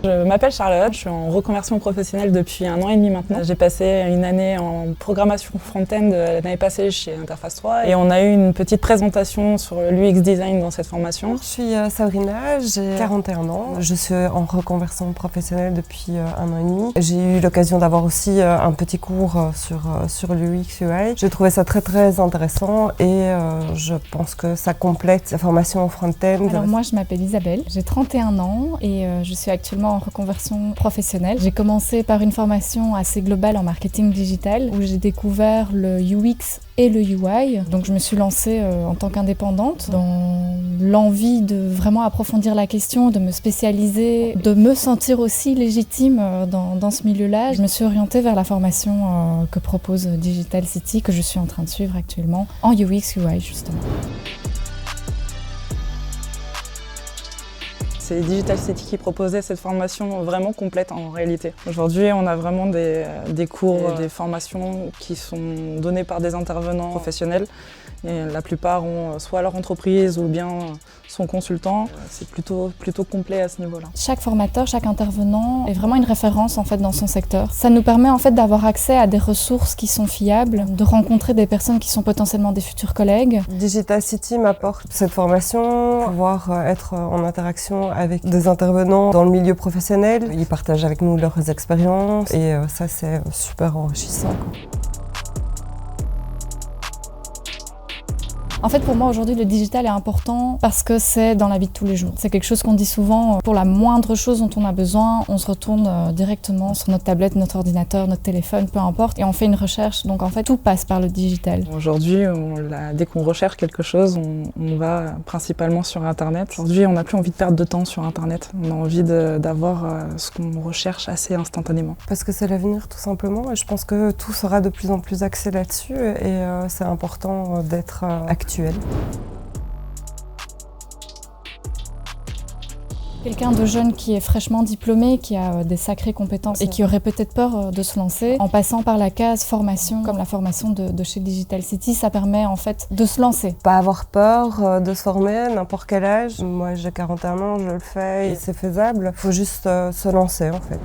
Je m'appelle Charlotte, je suis en reconversion professionnelle depuis 1 an et demi maintenant. J'ai passé une année en programmation front-end l'année passée chez Interface 3 et on a eu une petite présentation sur l'UX design dans cette formation. Je suis Sabrina, j'ai 41 ans. Je suis en reconversion professionnelle depuis 1 an et demi. J'ai eu l'occasion d'avoir aussi un petit cours sur l'UX UI. J'ai trouvé ça très intéressant et je pense que ça complète la formation en front-end. Alors moi je m'appelle Isabelle, j'ai 31 ans et je suis actuellement en reconversion professionnelle. J'ai commencé par une formation assez globale en marketing digital où j'ai découvert le UX et le UI. Donc je me suis lancée en tant qu'indépendante dans l'envie de vraiment approfondir la question, de me spécialiser, de me sentir aussi légitime dans ce milieu-là. Je me suis orientée vers la formation que propose Digital City, que je suis en train de suivre actuellement, en UX UI justement. C'est Digital City qui proposait cette formation vraiment complète en réalité. Aujourd'hui, on a vraiment des cours, des formations qui sont données par des intervenants professionnels. Et la plupart ont soit leur entreprise ou bien sont consultants. C'est plutôt complet à ce niveau-là. Chaque formateur, chaque intervenant est vraiment une référence en fait dans son secteur. Ça nous permet en fait d'avoir accès à des ressources qui sont fiables, de rencontrer des personnes qui sont potentiellement des futurs collègues. Digital City m'apporte cette formation, pouvoir être en interaction avec des intervenants dans le milieu professionnel. Ils partagent avec nous leurs expériences et ça c'est super enrichissant, quoi. En fait, pour moi, aujourd'hui, le digital est important parce que c'est dans la vie de tous les jours. C'est quelque chose qu'on dit souvent, pour la moindre chose dont on a besoin, on se retourne directement sur notre tablette, notre ordinateur, notre téléphone, peu importe, et on fait une recherche. Donc en fait, tout passe par le digital. Aujourd'hui, dès qu'on recherche quelque chose, on va principalement sur Internet. Aujourd'hui, on n'a plus envie de perdre de temps sur Internet. On a envie d'avoir ce qu'on recherche assez instantanément. Parce que c'est l'avenir, tout simplement, et je pense que tout sera de plus en plus axé là-dessus, et c'est important d'être actuel. Quelqu'un de jeune qui est fraîchement diplômé, qui a des sacrées compétences et qui aurait peut-être peur de se lancer, en passant par la case formation, comme la formation de chez Digital City, ça permet en fait de se lancer. Pas avoir peur de se former, n'importe quel âge. Moi j'ai 41 ans, je le fais et c'est faisable. Il faut juste se lancer en fait.